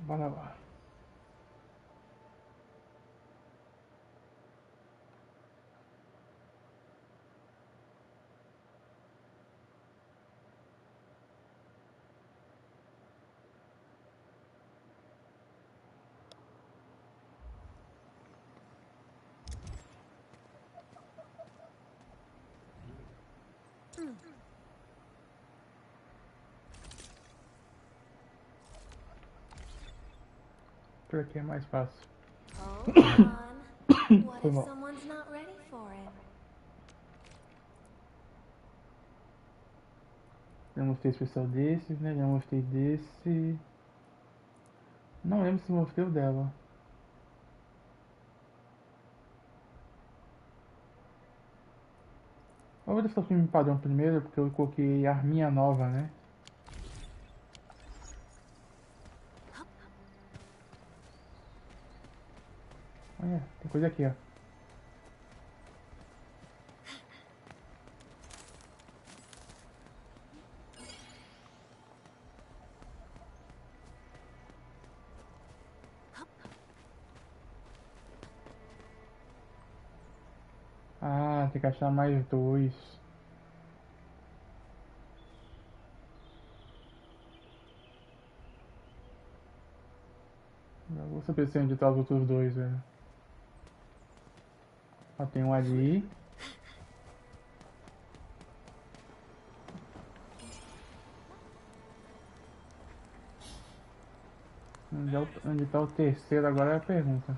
Bora lá. Por aqui é mais fácil. Foi mal. Eu mostrei especial desse, né? Já mostrei desse. Não lembro se mostrei o dela. Eu vou deixar o filme padrão primeiro, porque eu coloquei arminha nova, né? Olha, tem coisa aqui, ó. Ah, tem que achar mais dois. Eu vou saber onde tá os outros dois, velho. Ó, tem um ali. Onde tá o terceiro agora é a pergunta.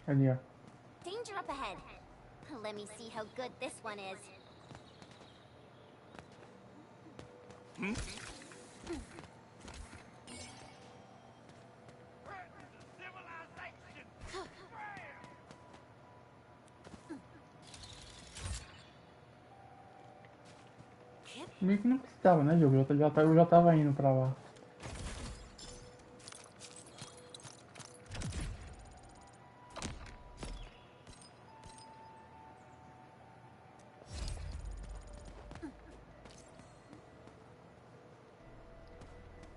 Ali, ó. Danger up ahead. Let me see how good this one is. Meio que não precisava, né, jogo? Eu já tava indo pra lá.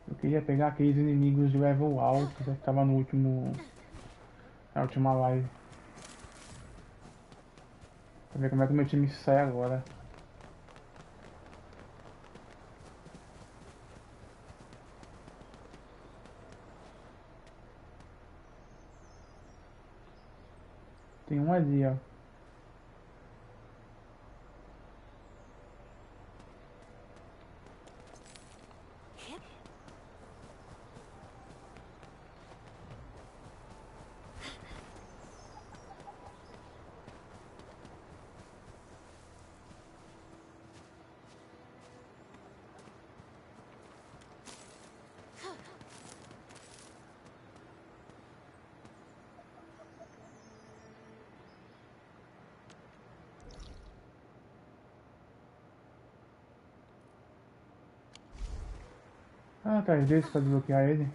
Eu queria pegar aqueles inimigos de level alto que tava no último... na última live. Pra ver como é que o meu time sai agora. Tem um ali, ó. Ah, atrás desse pra desbloquear ele.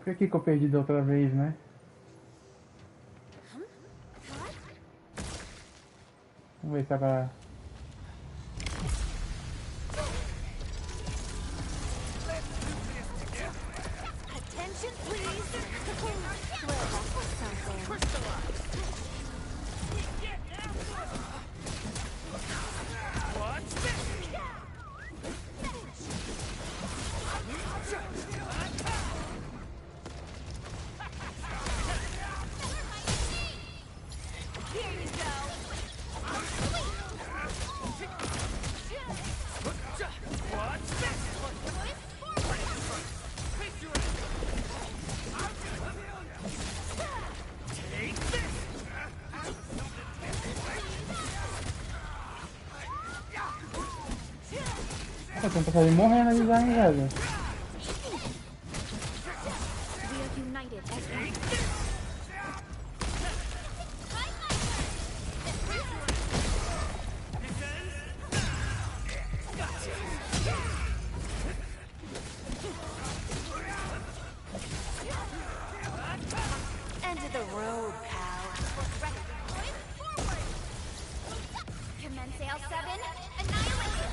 Foi aqui que eu perdi da outra vez, né? Vamos ver se agora... Eu tô passando morrendo ali já, hein, velho. End of the road, pal. Commence L7, annihilation!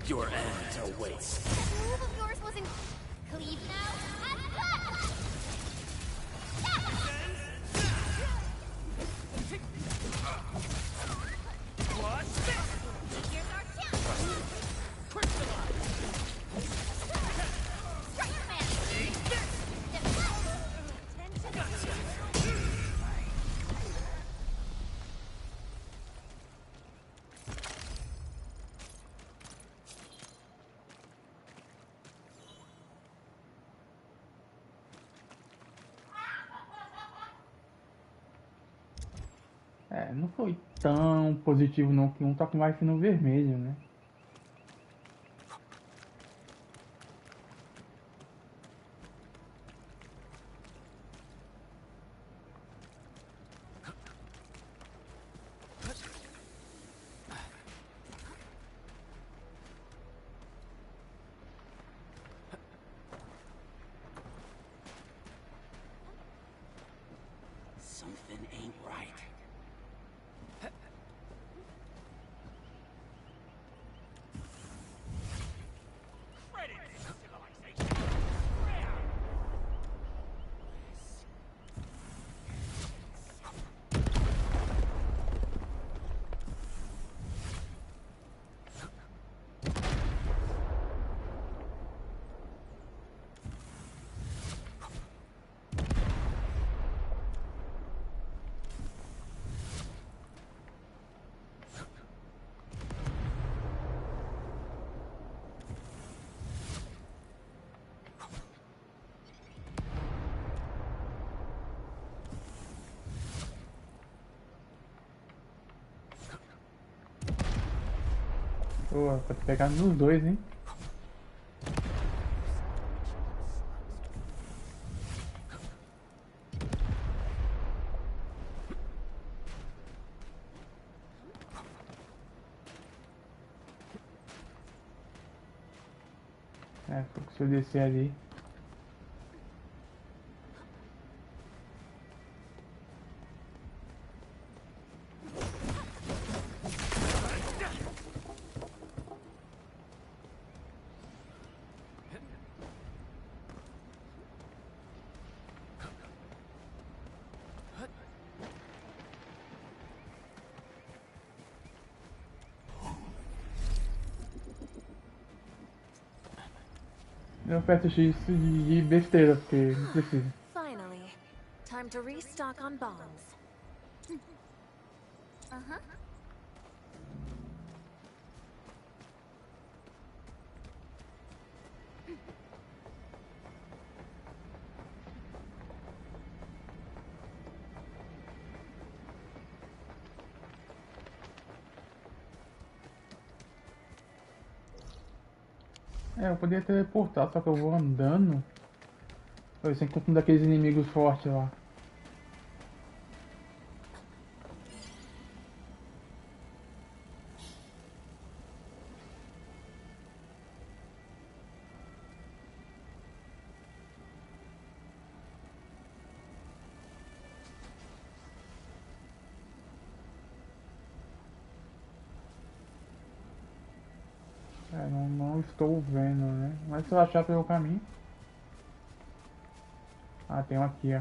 Your end awaits. That move of yours wasn't cleave now. And left! Here's our chance! Strike command! É, não foi tão positivo não, que um tá com mais no vermelho, né? Something ain't right. Pô, pode pegar nos dois, hein? É, se eu descer ali. Eu aperto X de besteira, porque não precisa. Finally, time to restock on bombs. Uh-huh. É, eu poderia teleportar, só que eu vou andando. Eu sempre encontro um daqueles inimigos fortes lá. É, não estou vendo, né? Mas se eu achar pelo caminho. Ah, tem um aqui, ó.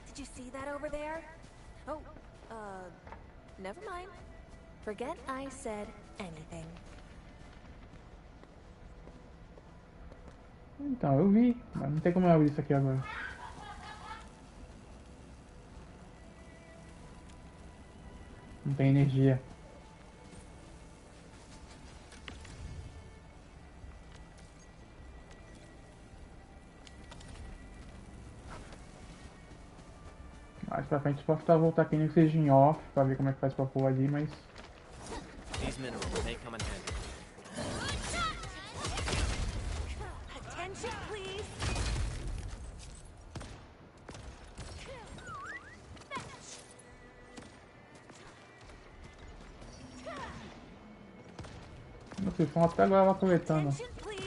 Did you see that over there? Oh, never mind. Forget I said anything. Então, eu vi, mas não tem como eu abrir isso aqui agora. Não tem energia. Mais pra frente posso voltar aqui nem que seja em off pra ver como é que faz pra pôr ali, mas... These minerals may come in handy. Attention, please. Vocês estão até agora lá coletando. Attention, please.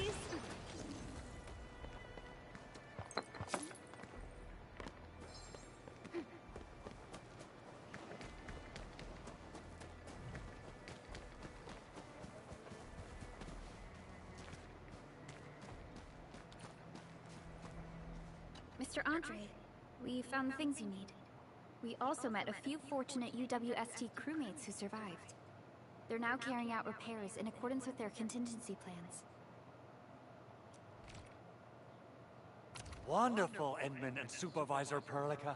Mr. Andre, we found the things you need. We also met a few fortunate UWST crewmates who survived. They're now carrying out repairs in accordance with their contingency plans. Wonderful, Edmund and Supervisor Perlica.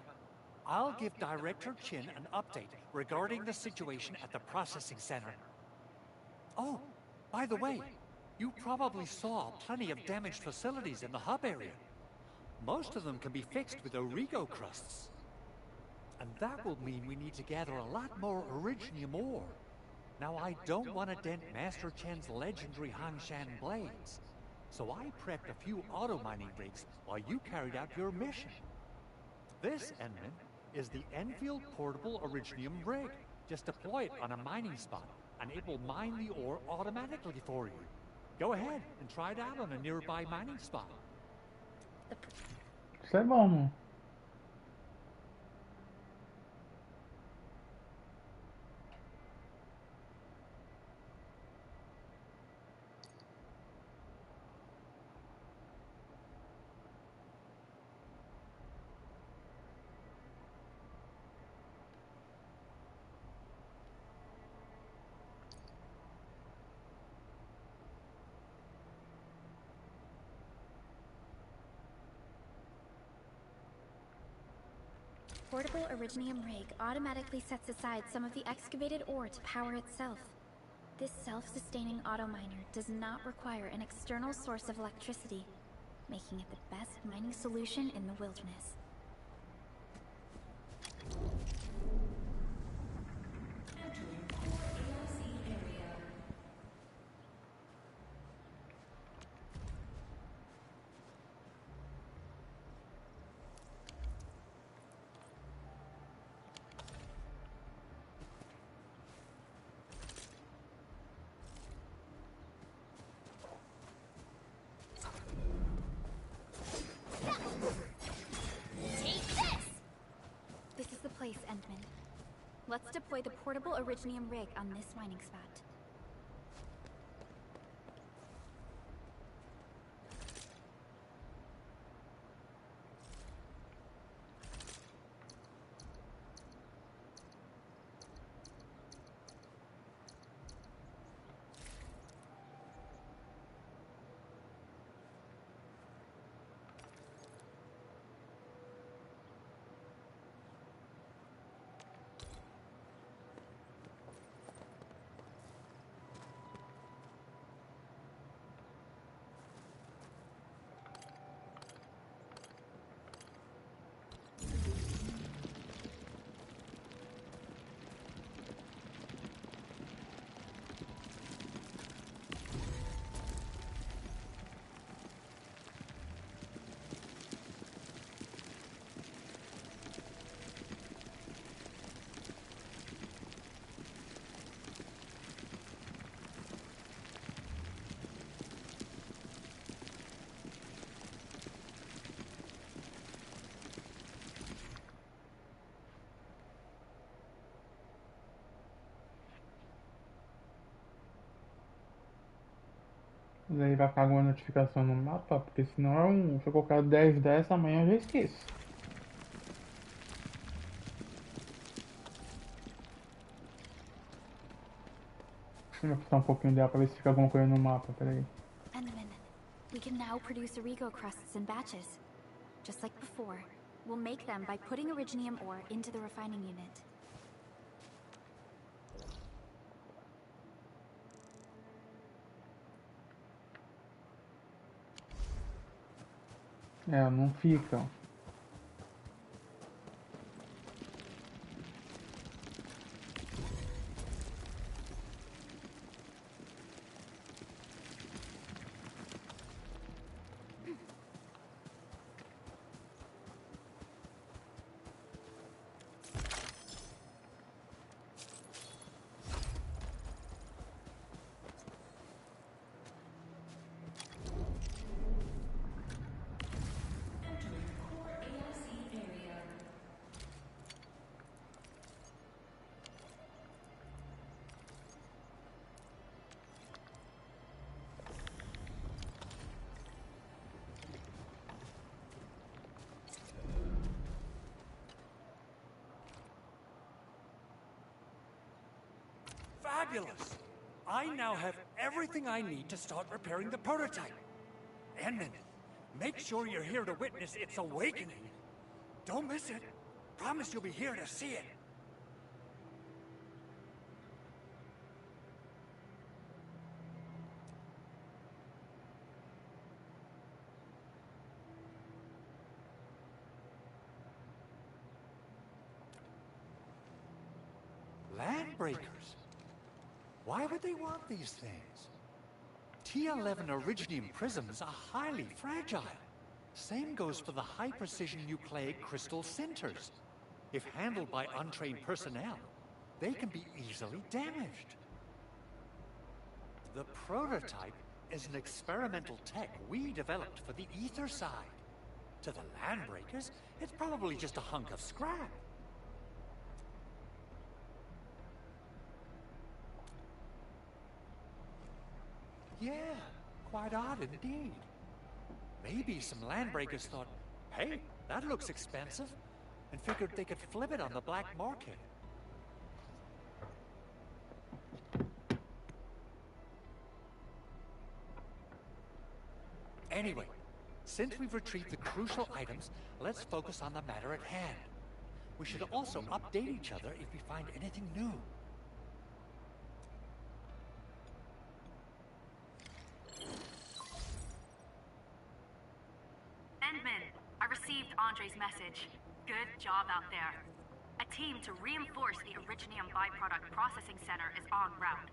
I'll give Director Chin an update regarding the situation at the processing center. Oh, by the way, you probably saw plenty of damaged facilities in the hub area. Most of them can be fixed with Origo crusts. And that will mean we need to gather a lot more Originium ore. Now, I don't want to dent Master Chen's legendary Hanshan blades, so I prepped a few auto-mining rigs while you carried out your mission. This, Edmund, is the Enfield Portable Originium rig. Just deploy it on a mining spot, and it will mine the ore automatically for you. Go ahead and try it out on a nearby mining spot. Isso é bom, mano. Portable Originium rig automatically sets aside some of the excavated ore to power itself. This self-sustaining auto-miner does not require an external source of electricity, making it the best mining solution in the wilderness. Place, Endman. Let's deploy the portable Originium rig on this mining spot. Daí vai ficar alguma notificação no mapa, porque senão se eu colocar 10 dessa amanhã eu já esqueço. Vou afastar um pouquinho dela pra ver se fica alguma coisa no mapa, peraí. Enderman, we can now produce Origo crusts in batches. Just like before, we'll make them by putting Originium ore into the refining unit. É, não ficam. Fabulous! I now have everything I need to start repairing the prototype. Enman, make sure you're here to witness its awakening. Don't miss it. Promise you'll be here to see it. Landbreakers? Why would they want these things? T11 Originium prisms are highly fragile. Same goes for the high-precision nucleic crystal centers. If handled by untrained personnel, they can be easily damaged. The prototype is an experimental tech we developed for the ether side. To the Landbreakers, it's probably just a hunk of scrap. Yeah, quite odd indeed. Maybe some Landbreakers thought, hey, that looks expensive, and figured they could flip it on the black market. Anyway, since we've retrieved the crucial items, let's focus on the matter at hand. We should also update each other if we find anything new. Endman, I received Andre's message. Good job out there. A team to reinforce the Originium byproduct processing center is en route.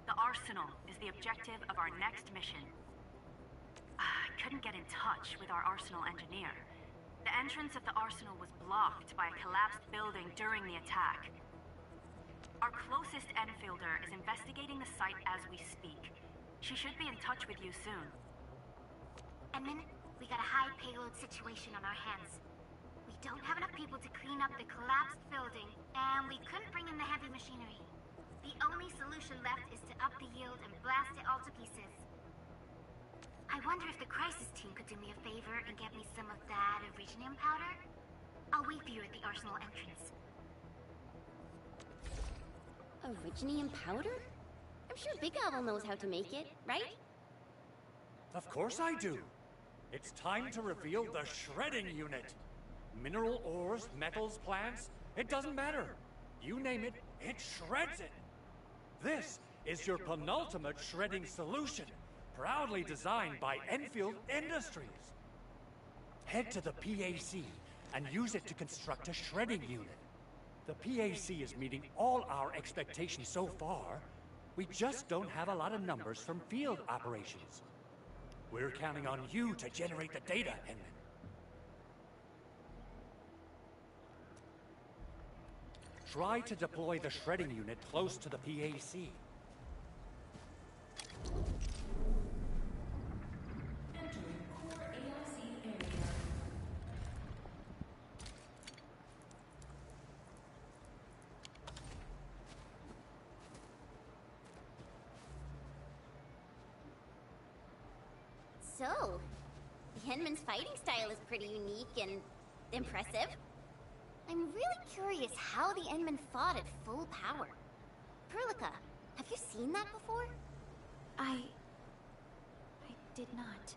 The arsenal is the objective of our next mission. I couldn't get in touch with our arsenal engineer. The entrance of the arsenal was blocked by a collapsed building during the attack. Our closest Enfielder is investigating the site as we speak. She should be in touch with you soon. Edmund, we got a high payload situation on our hands. We don't have enough people to clean up the collapsed building, and we couldn't bring in the heavy machinery. The only solution left is to up the yield and blast it all to pieces. I wonder if the crisis team could do me a favor and get me some of that Originium powder? I'll wait for you at the arsenal entrance. Originium powder? I'm sure Big Owl knows how to make it, right? Of course I do. It's time to reveal the shredding unit. Mineral ores, metals, plants, it doesn't matter. You name it, it shreds it. This is your penultimate shredding solution, proudly designed by Enfield Industries. Head to the PAC and use it to construct a shredding unit. The PAC is meeting all our expectations so far. We just don't have a lot of numbers from field operations. We're counting on you to generate the data, Henman. Try to deploy the shredding unit close to the PAC. So, Henman's fighting style is pretty unique and impressive. I'm really curious how the Endman fought at full power. Perlica, Have you seen that before? I did not.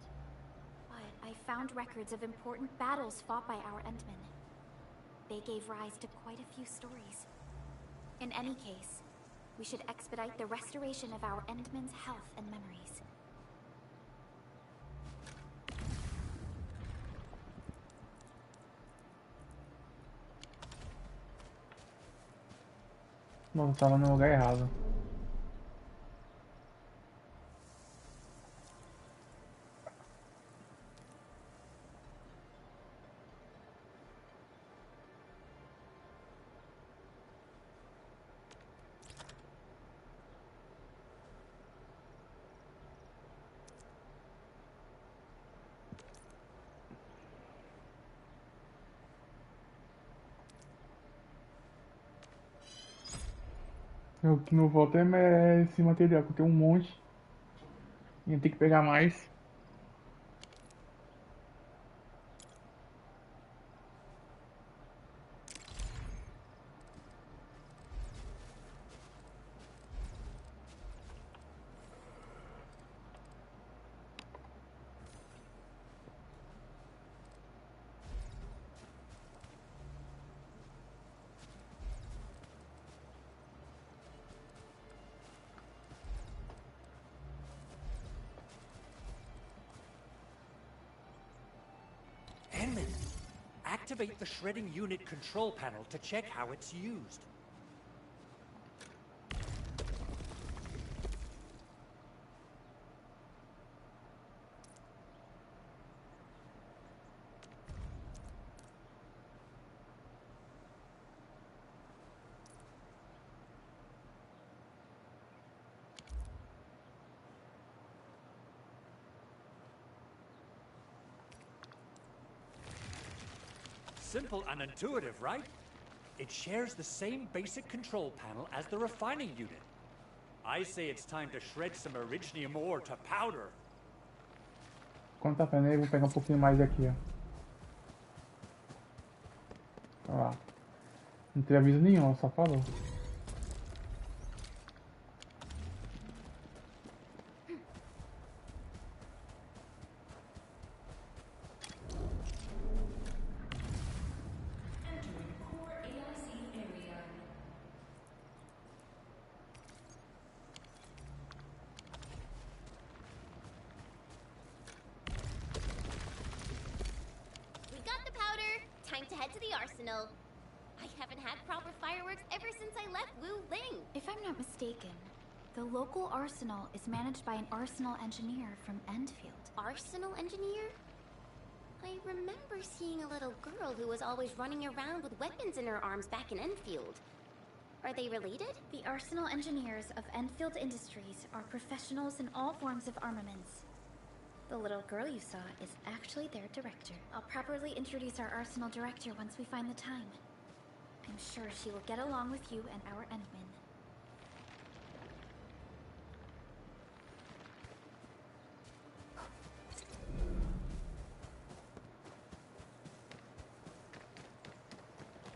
But I found records of important battles fought by our Endmen. They gave rise to quite a few stories. In any case, we should expedite the restoration of our Endmen's health and memories. Nossa, eu tava no lugar errado. O que não falta é esse material, que eu tenho um monte. E eu tenho que pegar mais. Enman, activate the shredding unit control panel to check how it's used. Simple and intuitive, right? It shares the same basic control panel as the refining unit. I say it's time to shred some Originium ore to powder. Quando tá fazendo aí, eu vou pegar um pouquinho mais aqui, ó. Olha lá. Não teve aviso nenhum, só falou. We got the powder. Time to head to the arsenal. I haven't had proper fireworks ever since I left Wu Ling. If I'm not mistaken, the local arsenal is managed by an arsenal engineer from Endfield. Arsenal engineer? I remember seeing a little girl who was always running around with weapons in her arms back in Enfield. Are they related? The arsenal engineers of Enfield Industries are professionals in all forms of armaments. The little girl you saw is actually their director. I'll properly introduce our arsenal director once we find the time. I'm sure she will get along with you and our Endmen.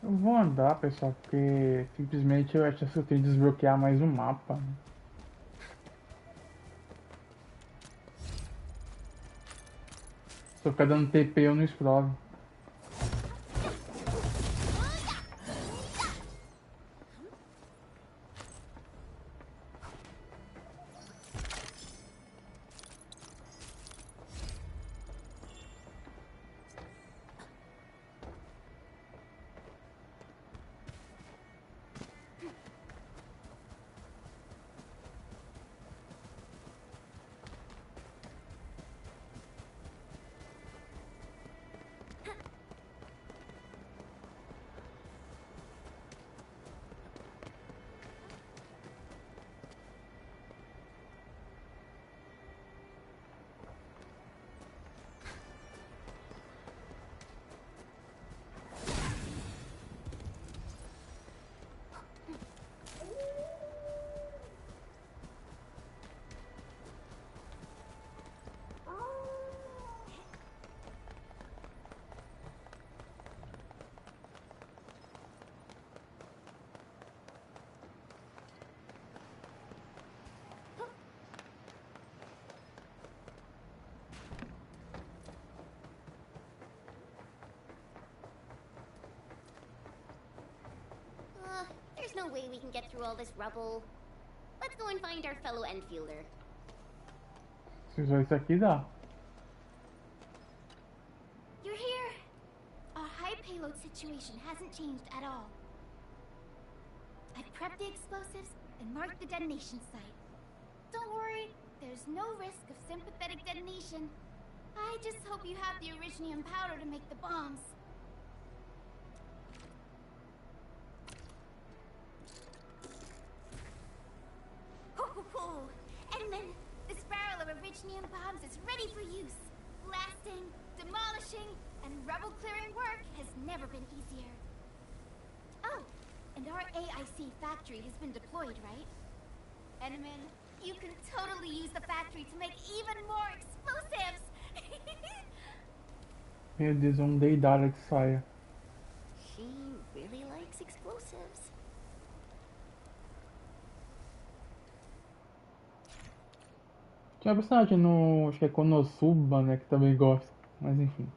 Eu vou andar, pessoal, porque simplesmente eu acho que eu tenho que desbloquear mais um mapa. Se eu ficar dando TP, eu não exploro. no way we can get through all this rubble. Let's go and find our fellow Enfielder. Se usar isso aqui dá. You're here. Our high payload situation hasn't changed at all. I've prepped the explosives and marked the detonation site. Don't worry, there's no risk of sympathetic detonation. I just hope you have the originium powder to make the bombs. And then this barrel of originium bombs is ready for use. Blasting, demolishing, and rubble clearing work has never been easier. Oh, and our AIC factory has been deployed, right? Enman, you can totally use the factory to make even more explosives! Meu Deus, vamos deidar que saia. She really likes explosives. Tinha personagem no. Acho que é Konosuba, né? Que também gosta. Mas enfim.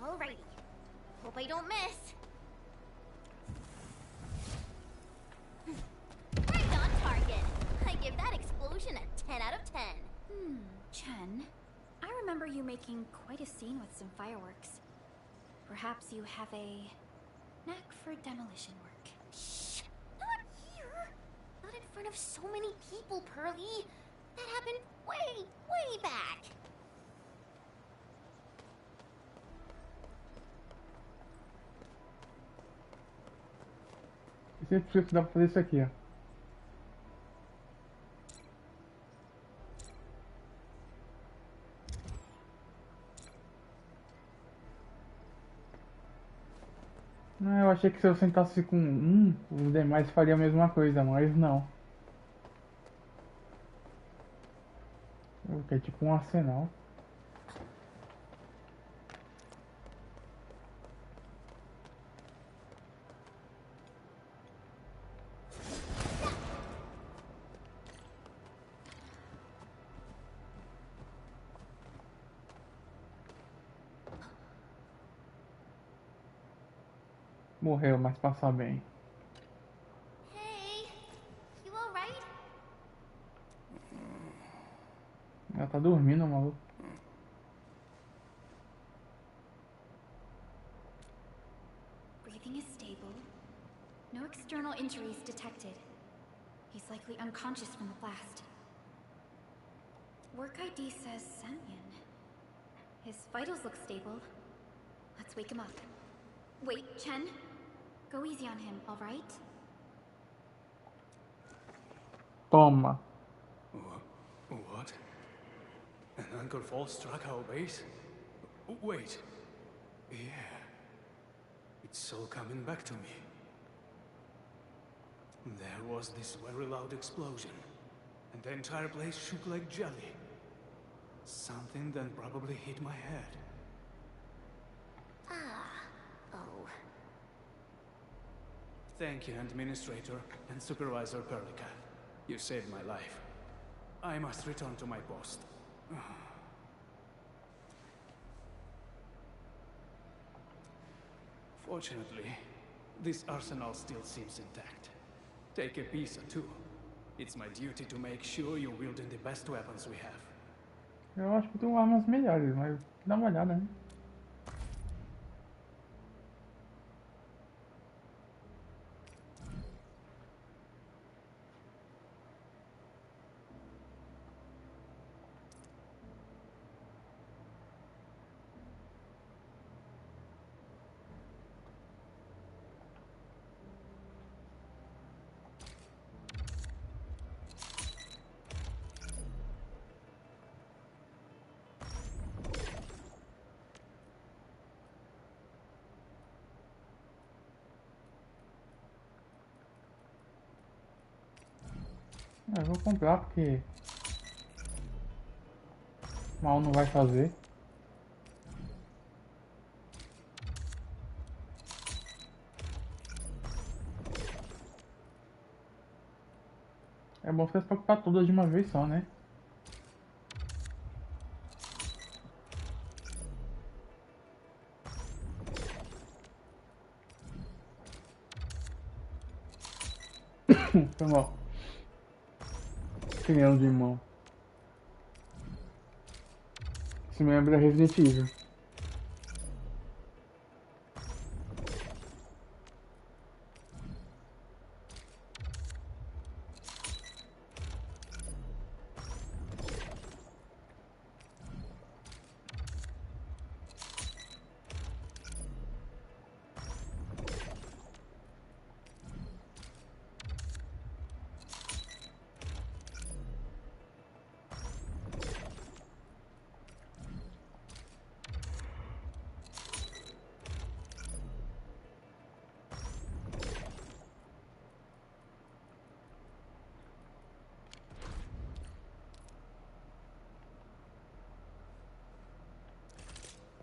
Alrighty. Hope I don't miss. Right on target. I give that explosion a 10 out of 10. Chen, I remember you making quite a scene with some fireworks. Perhaps you have a knack for demolition work. Shh! Not here! Not in front of so many people, Pearly. That happened way, way back. Sempre preciso dar pra fazer isso aqui, ó. Não, eu achei que se eu sentasse com os demais faria a mesma coisa, mas não. Que é tipo um arsenal. Morreu, mas passa bem. Hey, you alright? Ela tá dormindo, maluco. Breathing is stable. No external injuries detected. He's likely unconscious from the blast. Work ID says Semyon. His vitals look stable. Let's wake him up. Wait, Chen. Go easy on him, alright? Toma. What? An Uncle Fall struck our base? Wait. Yeah. It's all coming back to me. There was this very loud explosion, and the entire place shook like jelly. Something then probably hit my head. Oh. Thank you, Administrator and Supervisor Perlica. You saved my life. I must return to my post. Fortunately, this arsenal still seems intact. Take a piece or two. It's my duty to make sure you're wielding the best weapons we have. Eu acho que tem armas melhores, mas dá uma olhada, né? Eu vou comprar porque mal não vai fazer. É bom você comprar todas de uma vez só, né? Foi mal. Opinião de irmão. Isso me lembra Resident Evil.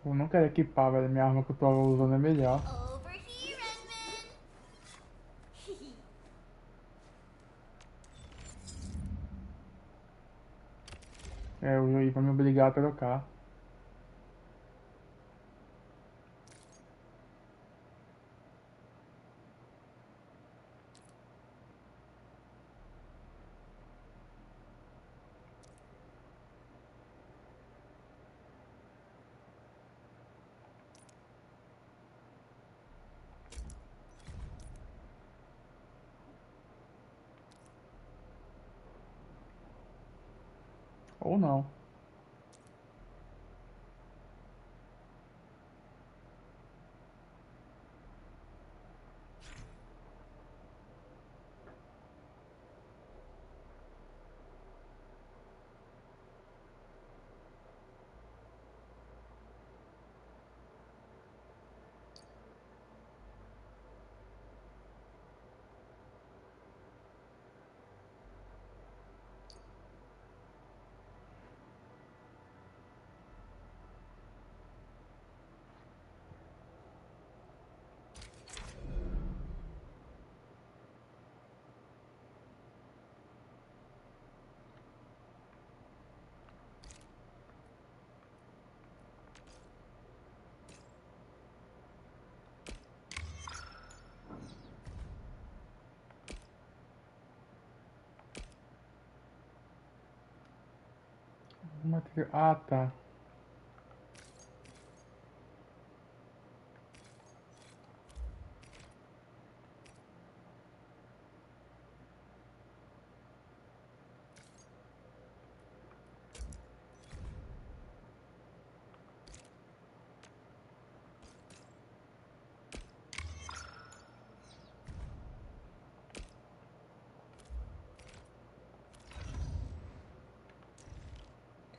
Eu não quero equipar, velho. Minha arma que eu tô usando é melhor. Over here, Edmund! É, o juiz vai me obrigar a trocar. Ou não. Material. Ah, tá.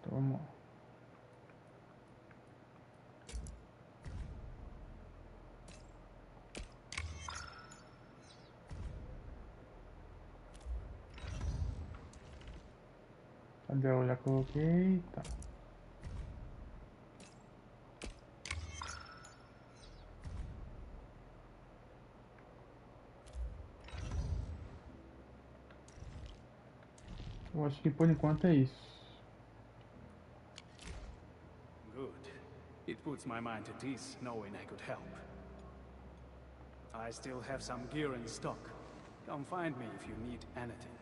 Então, vamos lá. Cadê? Eu já coloquei. Tá. Eu acho que por enquanto é isso. Good. It puts my mind at ease knowing I could help. I still have some gear in stock. Come find me if you need anything.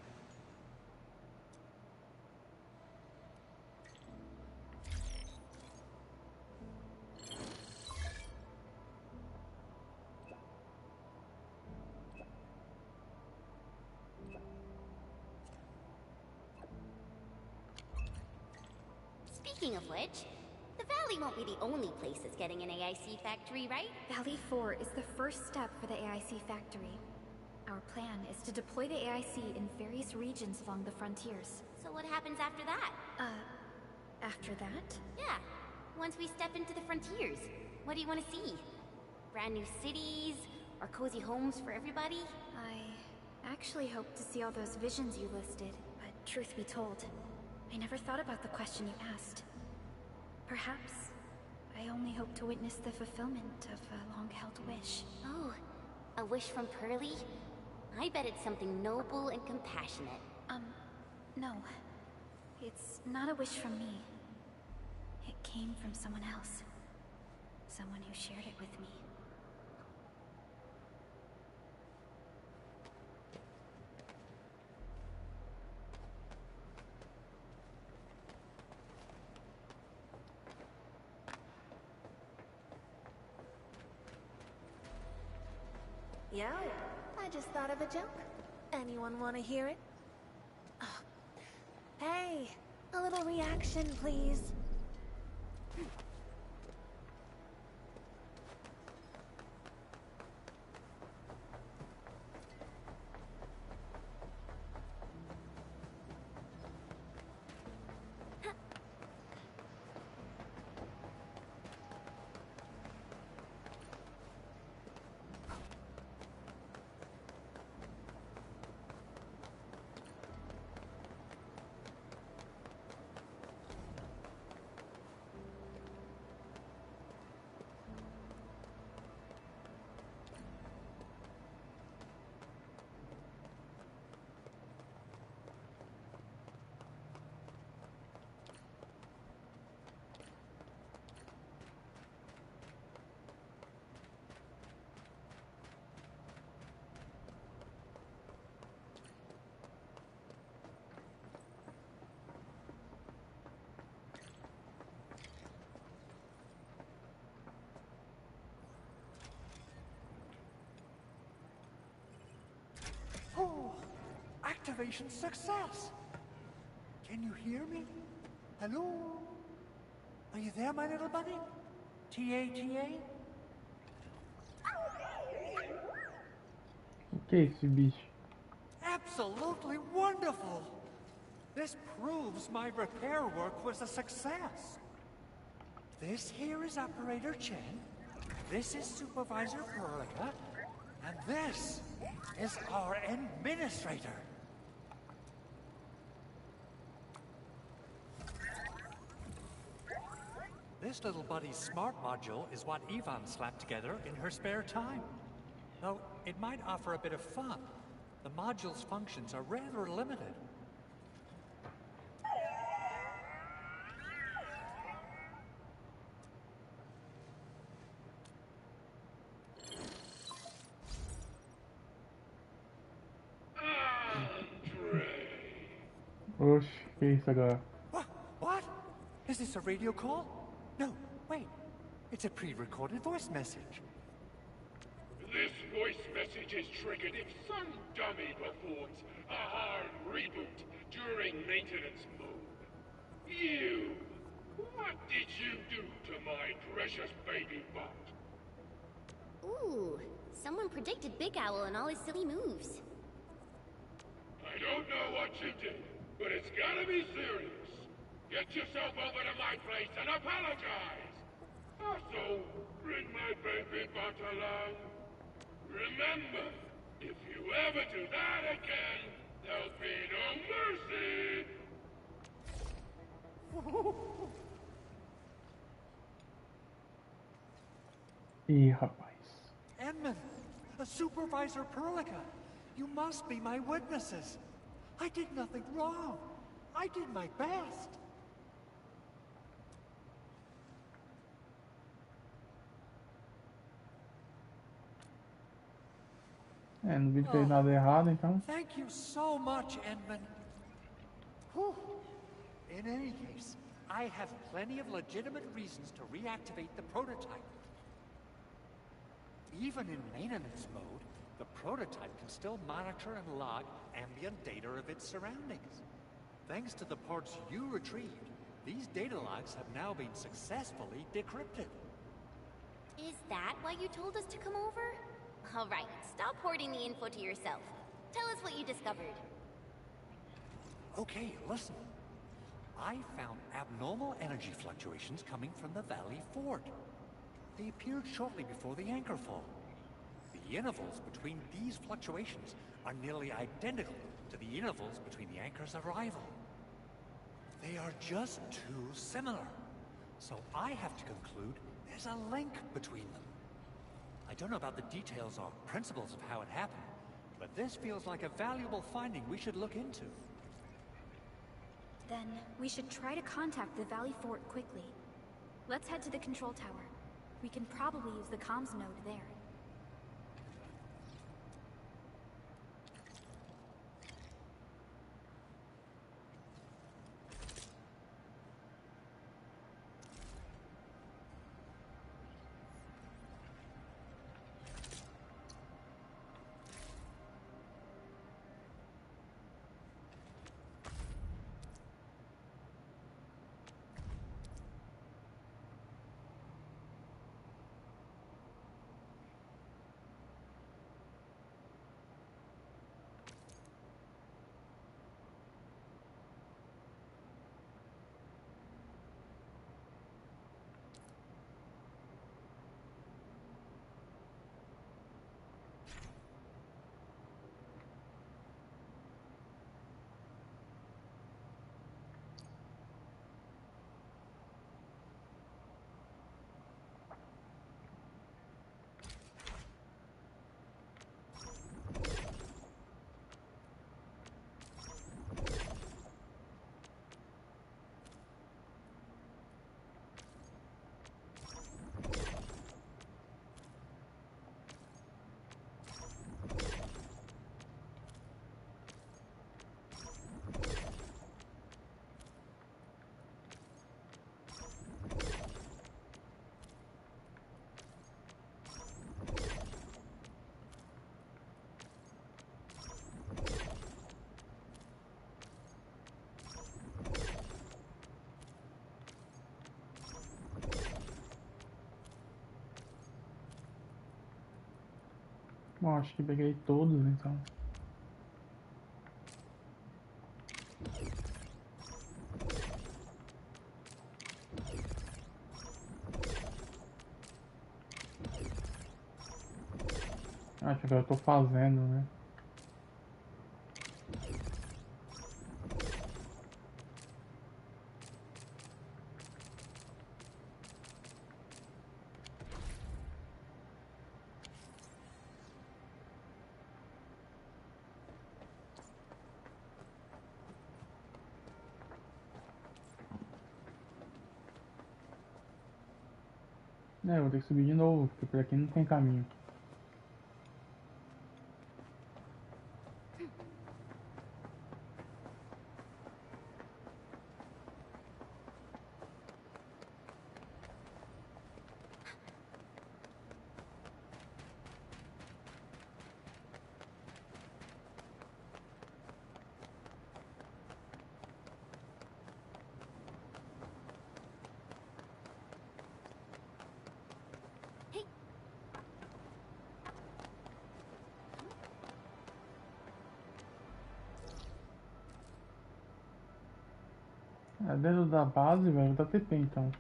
Speaking of which, the Valley won't be the only place that's getting an AIC factory, right? Valley 4 is the first step for the AIC factory. Our plan is to deploy the AIC in various regions along the frontiers. So what happens after that? After that? Yeah, once we step into the frontiers, what do you want to see? Brand new cities? Or cozy homes for everybody? I actually hope to see all those visions you listed. truth be told, I never thought about the question you asked. Perhaps I only hope to witness the fulfillment of a long-held wish. Oh, a wish from Pearly? I bet it's something noble and compassionate. No. It's not a wish from me. It came from someone else. Someone who shared it with me. Yo, I just thought of a joke. Anyone want to hear it? Oh. Hey, a little reaction, please. Oh, activation success! Can you hear me? Hello? Are you there, my little buddy? T-A-T-A? Que esse bicho? Absolutely wonderful! This proves my repair work was a success. This here is Operator Chen, this is Supervisor Perlica, and this is our administrator. This little buddy's smart module is what Yvonne slapped together in her spare time. Though it might offer a bit of fun, the module's functions are rather limited. Oxe, que isso agora? What? Is this a radio call? No, wait. It's a pre-recorded voice message. This voice message is triggered if some dummy performs a hard reboot during maintenance mode. You! What did you do to my precious baby bot? Ooh, someone predicted Big Owl and all his silly moves. I don't know what you did, but it's gotta be serious. Get yourself over to my place and apologize. Also, bring my baby bot along. Remember, if you ever do that again, there'll be no mercy. Ih, rapaz. Edmund, Supervisor Perlica, you must be my witnesses. I did nothing wrong. I did my best. Não vi que fez nada errado, então. Thank you so much, Edmund. Whew. In any case, I have plenty of legitimate reasons to reactivate the prototype. Even in maintenance mode, the prototype can still monitor and log ambient data of its surroundings. Thanks to the parts you retrieved, these data logs have now been successfully decrypted. Is that why you told us to come over? All right, stop hoarding the info to yourself. Tell us what you discovered. Okay, listen. I found abnormal energy fluctuations coming from the Valley Fort. They appeared shortly before the anchor fall. The intervals between these fluctuations are nearly identical to the intervals between the anchor's arrival. They are just too similar. So I have to conclude there's a link between them. I don't know about the details or principles of how it happened, but this feels like a valuable finding we should look into. Then, we should try to contact the Valley Fort quickly. Let's head to the control tower. We can probably use the comms node there. Bom, acho que peguei todos, então. Acho que eu tô fazendo, né? É, eu vou ter que subir de novo, porque por aqui não tem caminho. É dentro da base, velho, da TP então.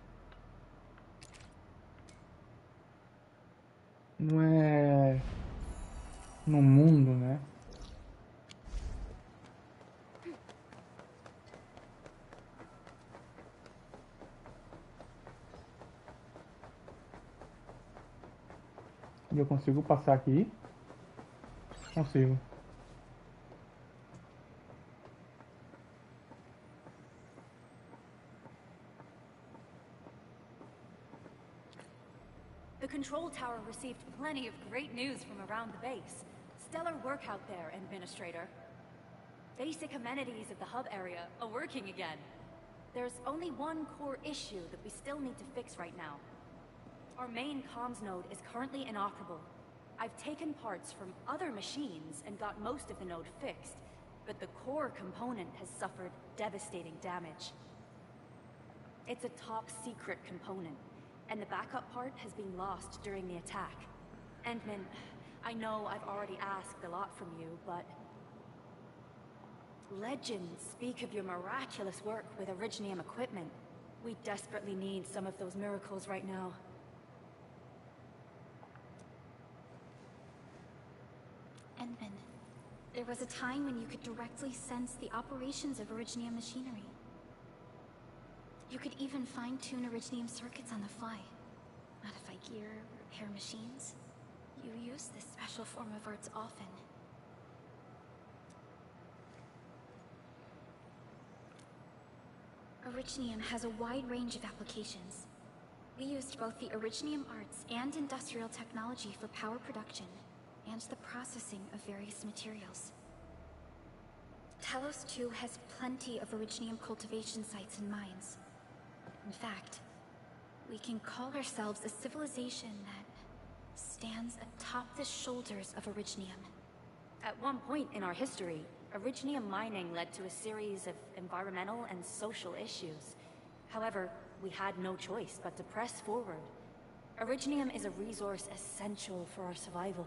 Não é no mundo, né? E eu consigo passar aqui? Consigo. The control tower received plenty of great news from around the base. Stellar work out there, Administrator. Basic amenities of the hub area are working again. There's only one core issue that we still need to fix right now. Our main comms node is currently inoperable. I've taken parts from other machines and got most of the node fixed, but the core component has suffered devastating damage. It's a top-secret component, and the backup part has been lost during the attack. Endman, I know I've already asked a lot from you, but... legends speak of your miraculous work with Originium equipment. We desperately need some of those miracles right now. Endman, There was a time when you could directly sense the operations of Originium machinery. You could even fine-tune Originium circuits on the fly. Modify gear, repair machines. You use this special form of arts often. Originium has a wide range of applications. We used both the Originium arts and industrial technology for power production, and the processing of various materials. Talos 2 has plenty of Originium cultivation sites and mines. In fact, we can call ourselves a civilization that stands atop the shoulders of Originium. At one point in our history, Originium mining led to a series of environmental and social issues. However, we had no choice but to press forward. Originium is a resource essential for our survival.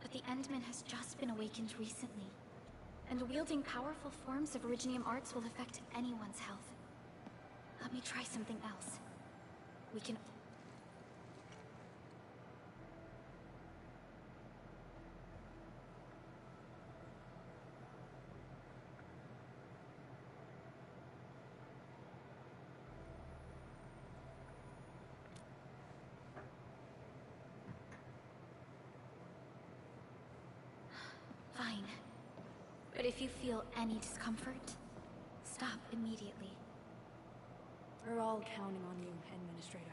But the Endman has just been awakened recently, and wielding powerful forms of Originium arts will affect anyone's health. Let me try something else. We can... Fine. But if you feel any discomfort, stop immediately. We're all counting on you, Administrator.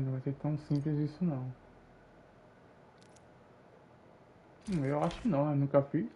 Não vai ser tão simples isso não. Eu acho que não, eu nunca fiz.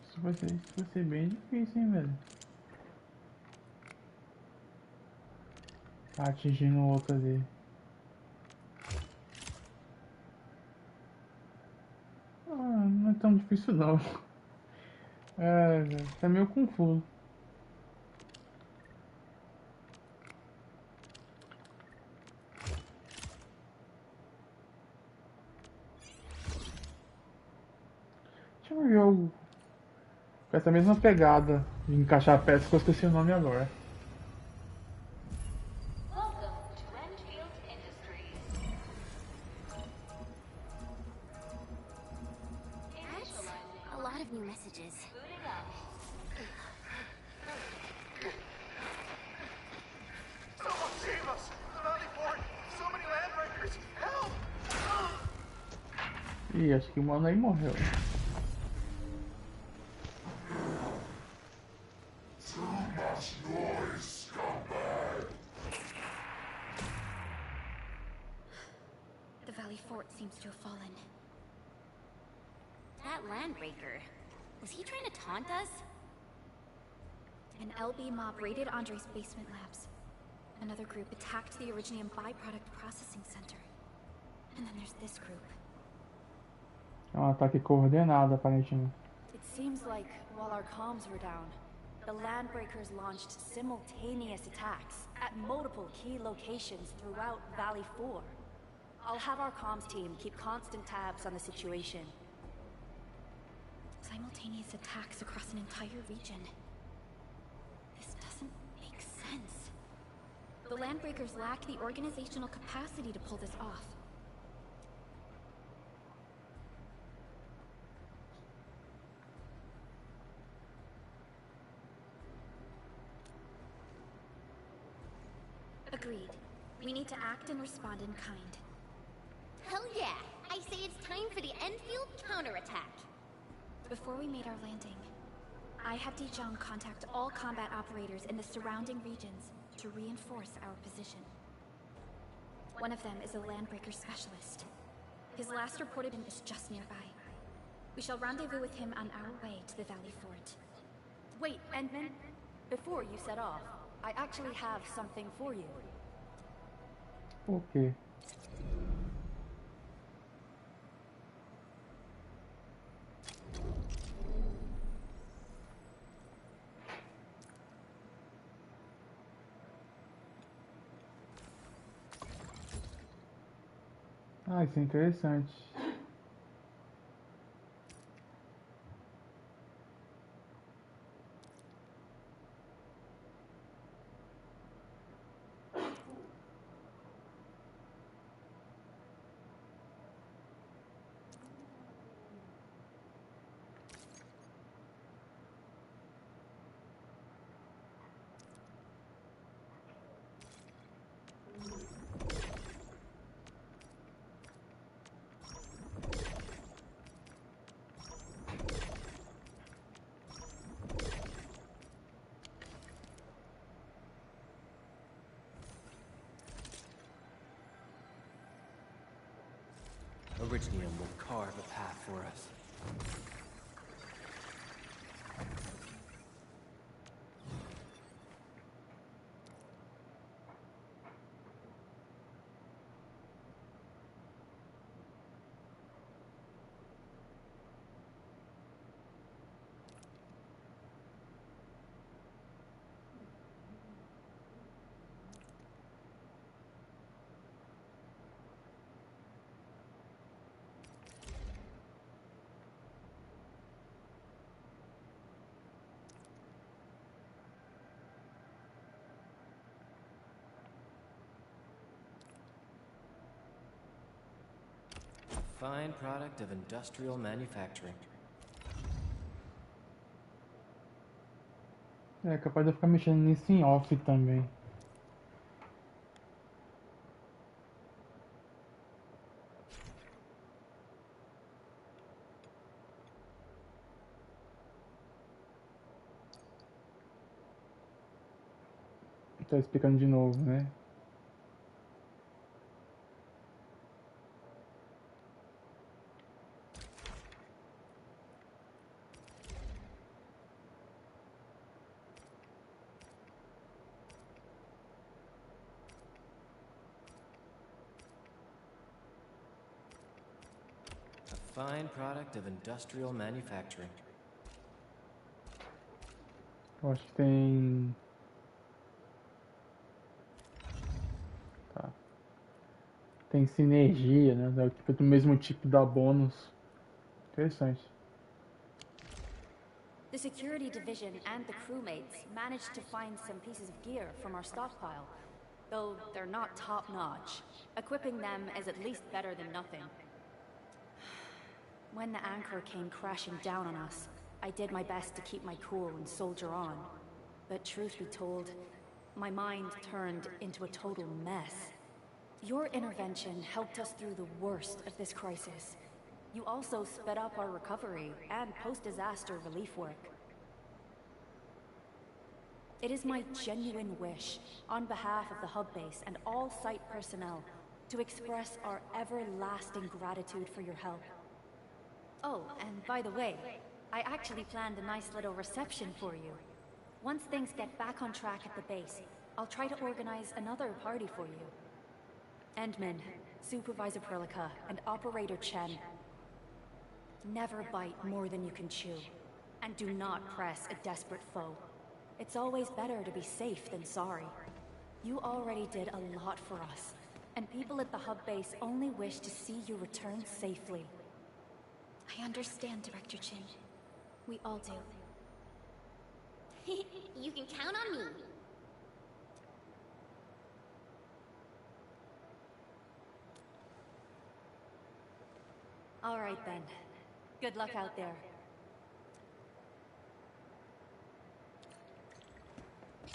Isso vai ser bem difícil, hein, velho. Tá atingindo o outro ali. Não é tão difícil não. Tá meio confuso. Tinha um jogo com essa mesma pegada de encaixar peças que eu esqueci o nome agora. Welcome to Endfield Industries. A lot of new messages. Booting up. Someone save us! The Valley Fort! So many landbreakers! Help! Ih, acho que o mano aí morreu. The Valley Fort seems to have fallen. That landbreaker. Was he trying to taunt us? An LB mob raided Andre's basement labs. Another group attacked the Originium byproduct processing center. And then there's this group. É um ataque coordenado, aparentemente. It seems like while our comms were down, the Landbreakers launched simultaneous attacks at multiple key locations throughout Valley 4. I'll have our comms team keep constant tabs on the situation. Simultaneous attacks across an entire region. This doesn't make sense. The Landbreakers lack the organizational capacity to pull this off. Agreed. We need to act and respond in kind. Hell yeah! I say it's time for the Enfield counterattack. Before we made our landing, I had Dijon contact all combat operators in the surrounding regions to reinforce our position. One of them is a Landbreaker specialist. His last reported in is just nearby. We shall rendezvous with him on our way to the Valley Fort. Wait, Endman. Before you set off, I actually have something for you. Okay. Ah, isso é interessante. Originium will carve a path for us. Fine product of industrial manufacturing. É capaz de eu ficar mexendo nisso em off também. Tô explicando de novo, né? Fine product of industrial manufacturing. Eu acho que tem... Tá. Tem sinergia, né? Tipo, do mesmo tipo da bônus. Interessante. The security division and the crewmates managed to find some pieces of gear from our stockpile, though they're not top-notch. Equipping them is at least better than nothing. When the anchor came crashing down on us, I did my best to keep my cool and soldier on. But truth be told, my mind turned into a total mess. Your intervention helped us through the worst of this crisis. You also sped up our recovery and post-disaster relief work. It is my genuine wish, on behalf of the hub base and all site personnel, to express our everlasting gratitude for your help. Oh, and by the way, I actually planned a nice little reception for you. Once things get back on track at the base, I'll try to organize another party for you. Endman, Supervisor Perlica, and Operator Chen. Never bite more than you can chew. And do not press a desperate foe. It's always better to be safe than sorry. You already did a lot for us, and people at the hub base only wish to see you return safely. I understand, Director Chin. We all do. You can count on me. All right then. Good luck out there.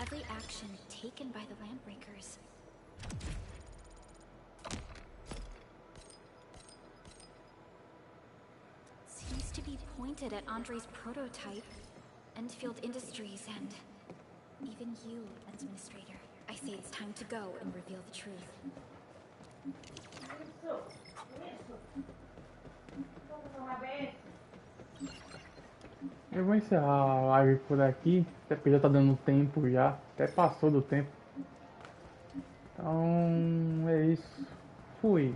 Every action taken by the Landbreakers. Seems to be pointed at Andre's prototype, Endfield Industries, and even you, Administrator. I say it's time to go and reveal the truth. Eu vou encerrar a live por aqui, até porque já tá dando tempo já, até passou do tempo. Então é isso. Fui.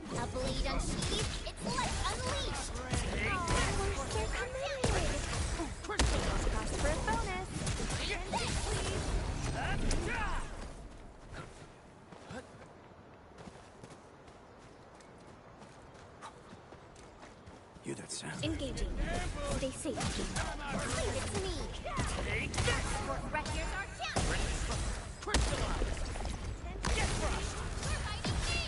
A blade unsheathed, its life unleashed! We're so committed! Cost for a bonus. Hear that sound? Engaging. Stay safe. Leave it to me! Take this! Right here's our chance! Crystallize! Get crushed! We're fighting free!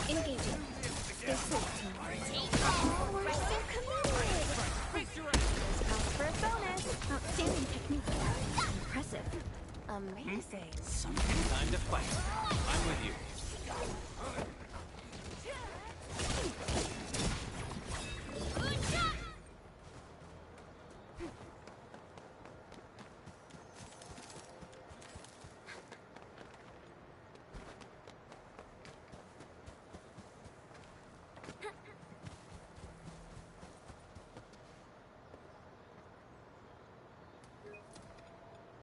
Engaging. Stay safe, team. We're so committed! Cost for a bonus. Outstanding technique. Impressive. Amazing. Time to fight. I'm with you.